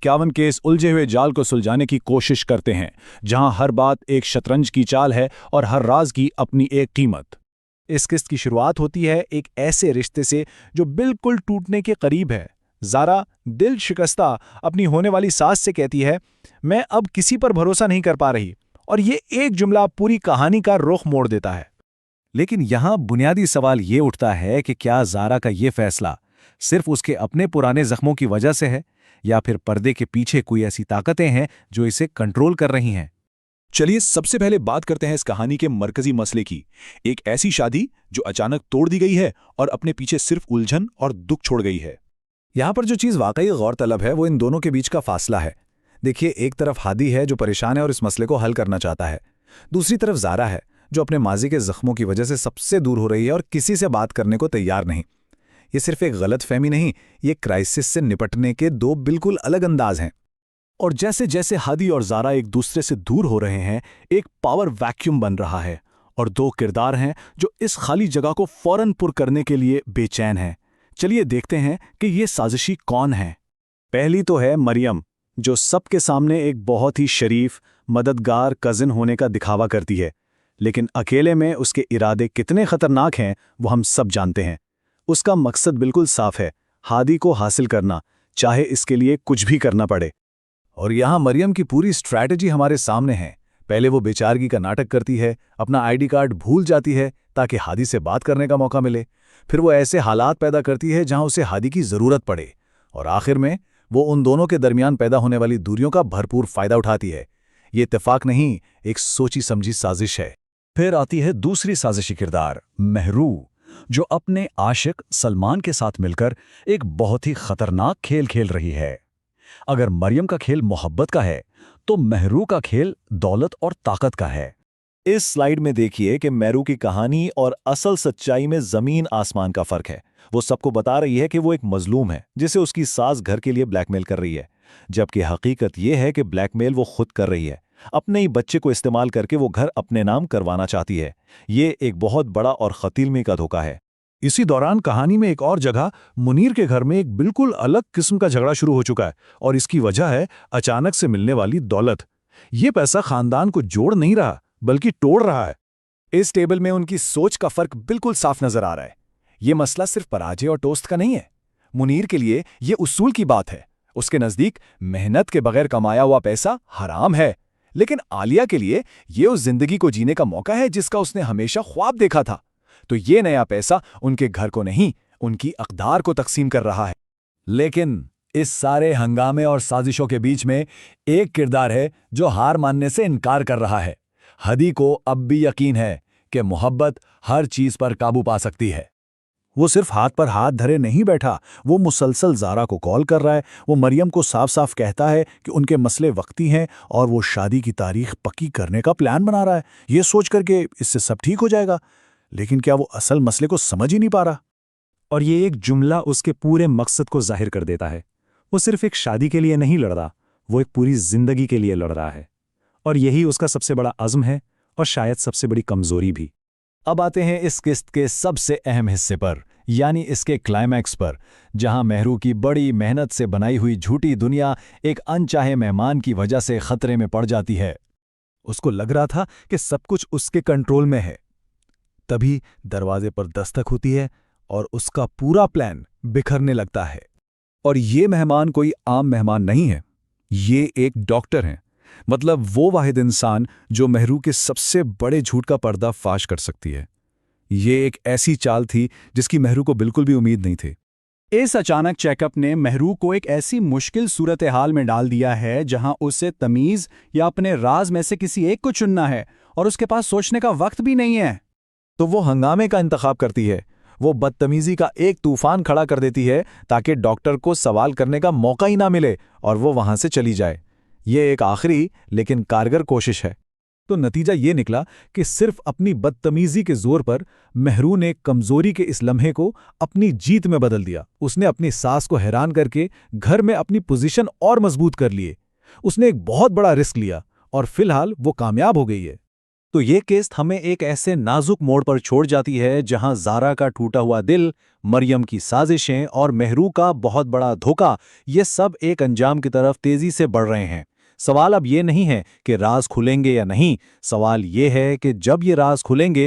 51 case उलझे हुए जाल को सुलझाने की कोशिश करते हैं, जहां हर बात एक शतरंज की चाल है और हर राज की अपनी एक कीमत। इस किस्त की शुरुआत होती है एक ऐसे रिश्ते से जो बिल्कुल टूटने के करीब है। ज़ारा दिल शिकस्ता अपनी होने वाली सास से कहती है, मैं अब किसी पर भरोसा नहीं कर पा रही, और ये एक जुमला पूरी कहानी का रुख मोड़ देता है। लेकिन यहाँ बुनियादी सवाल ये उठता है कि क्या ज़ारा का ये फैसला सिर्फ उसके अपने पुराने जख्मों की वजह से है, या फिर पर्दे के पीछे कोई ऐसी ताकतें हैं जो इसे कंट्रोल कर रही हैं? चलिए सबसे पहले बात करते हैं इस कहानी के मरकजी मसले की। एक ऐसी शादी जो अचानक तोड़ दी गई है और अपने पीछे सिर्फ उलझन और दुख छोड़ गई है। यहाँ पर जो चीज़ वाकई गौरतलब है वो इन दोनों के बीच का फासला है। देखिए, एक तरफ हादी है जो परेशान है और इस मसले को हल करना चाहता है। दूसरी तरफ ज़ारा है जो अपने माजी के जख्मों की वजह से सबसे दूर हो रही है और किसी से बात करने को तैयार नहीं। ये सिर्फ एक गलत फहमी नहीं, ये क्राइसिस से निपटने के दो बिल्कुल अलग अंदाज हैं। और जैसे जैसे हादी और ज़ारा एक दूसरे से दूर हो रहे हैं, एक पावर वैक्यूम बन रहा है, और दो किरदार हैं जो इस खाली जगह को फौरन पुर करने के लिए बेचैन हैं। चलिए देखते हैं कि ये साजिशी कौन है। पहली तो है मरियम, जो सबके सामने एक बहुत ही शरीफ, मददगार कजिन होने का दिखावा करती है, लेकिन अकेले में उसके इरादे कितने खतरनाक हैं वो हम सब जानते हैं। उसका मकसद बिल्कुल साफ है, हादी को हासिल करना, चाहे इसके लिए कुछ भी करना पड़े। और यहाँ मरियम की पूरी स्ट्रैटेजी हमारे सामने है। पहले वो बेचारगी का नाटक करती है, अपना आईडी कार्ड भूल जाती है ताकि हादी से बात करने का मौका मिले। फिर वो ऐसे हालात पैदा करती है जहां उसे हादी की ज़रूरत पड़े, और आखिर में वो उन दोनों के दरमियान पैदा होने वाली दूरियों का भरपूर फायदा उठाती है। ये इत्तेफाक नहीं, एक सोची समझी साजिश है। फिर आती है दूसरी साजिशी किरदार, महरू, जो अपने आशिक सलमान के साथ मिलकर एक बहुत ही खतरनाक खेल खेल रही है। अगर मरियम का खेल मोहब्बत का है, तो महरू का खेल दौलत और ताकत का है। इस स्लाइड में देखिए कि महरू की कहानी और असल सच्चाई में जमीन आसमान का फर्क है। वो सबको बता रही है कि वो एक मजलूम है जिसे उसकी सास घर के लिए ब्लैकमेल कर रही है, जबकि हकीकत ये है कि ब्लैकमेल वो खुद कर रही है। अपने ही बच्चे को इस्तेमाल करके वो घर अपने नाम करवाना चाहती है। ये एक बहुत बड़ा और खतीलमी का धोखा है। इसी दौरान कहानी में एक और जगह मुनीर के घर में एक बिल्कुल अलग किस्म का झगड़ा शुरू हो चुका है, और इसकी वजह है अचानक से मिलने वाली दौलत। ये पैसा खानदान को जोड़ नहीं रहा बल्कि तोड़ रहा है। इस टेबल में उनकी सोच का फर्क बिल्कुल साफ नजर आ रहा है। ये मसला सिर्फ पराजय और टोस्ट का नहीं है। मुनीर के लिए ये उसूल की बात है। उसके नजदीक मेहनत के बगैर कमाया हुआ पैसा हराम है, लेकिन आलिया के लिए ये उस जिंदगी को जीने का मौका है जिसका उसने हमेशा ख्वाब देखा था। तो ये नया पैसा उनके घर को नहीं, उनकी अक़दार को तकसीम कर रहा है। लेकिन इस सारे हंगामे और साजिशों के बीच में एक किरदार है जो हार मानने से इनकार कर रहा है। हदी को अब भी यकीन है कि मोहब्बत हर चीज पर काबू पा सकती है। वो सिर्फ हाथ पर हाथ धरे नहीं बैठा, वो मुसलसल ज़ारा को कॉल कर रहा है। वो मरियम को साफ साफ कहता है कि उनके मसले वक्ती हैं, और वो शादी की तारीख पक्की करने का प्लान बना रहा है, ये सोच करके इससे सब ठीक हो जाएगा। लेकिन क्या वो असल मसले को समझ ही नहीं पा रहा? और ये एक जुमला उसके पूरे मकसद को जाहिर कर देता है। वो सिर्फ एक शादी के लिए नहीं लड़ रहा, वो एक पूरी जिंदगी के लिए लड़ रहा है। और यही उसका सबसे बड़ा अज़्म है, और शायद सबसे बड़ी कमजोरी भी। अब आते हैं इस किस्त के सबसे अहम हिस्से पर, यानी इसके क्लाइमैक्स पर, जहां महरू की बड़ी मेहनत से बनाई हुई झूठी दुनिया एक अनचाहे मेहमान की वजह से खतरे में पड़ जाती है। उसको लग रहा था कि सब कुछ उसके कंट्रोल में है। तभी दरवाजे पर दस्तक होती है और उसका पूरा प्लान बिखरने लगता है। और ये मेहमान कोई आम मेहमान नहीं है, ये एक डॉक्टर हैं। मतलब वो वाहिद इंसान जो महरू के सबसे बड़े झूठ का पर्दा फाश कर सकती है। ये एक ऐसी चाल थी जिसकी महरू को बिल्कुल भी उम्मीद नहीं थी। इस अचानक चेकअप ने महरू को एक ऐसी मुश्किल सूरत हाल में डाल दिया है जहां उसे तमीज़ या अपने राज में से किसी एक को चुनना है, और उसके पास सोचने का वक्त भी नहीं है। तो वो हंगामे का इंतखाब करती है। वो बदतमीजी का एक तूफान खड़ा कर देती है ताकि डॉक्टर को सवाल करने का मौका ही ना मिले और वो वहां से चली जाए। ये एक आखिरी लेकिन कारगर कोशिश है। तो नतीजा ये निकला कि सिर्फ अपनी बदतमीजी के जोर पर महरू ने कमजोरी के इस लम्हे को अपनी जीत में बदल दिया। उसने अपनी सास को हैरान करके घर में अपनी पोजीशन और मजबूत कर लिए। उसने एक बहुत बड़ा रिस्क लिया और फिलहाल वो कामयाब हो गई है। तो ये किस्त हमें एक ऐसे नाजुक मोड़ पर छोड़ जाती है जहां ज़ारा का टूटा हुआ दिल, मरियम की साजिशें और मेहरू का बहुत बड़ा धोखा, ये सब एक अंजाम की तरफ तेजी से बढ़ रहे हैं। सवाल अब ये नहीं है कि राज खुलेंगे या नहीं, सवाल ये है कि जब ये राज खुलेंगे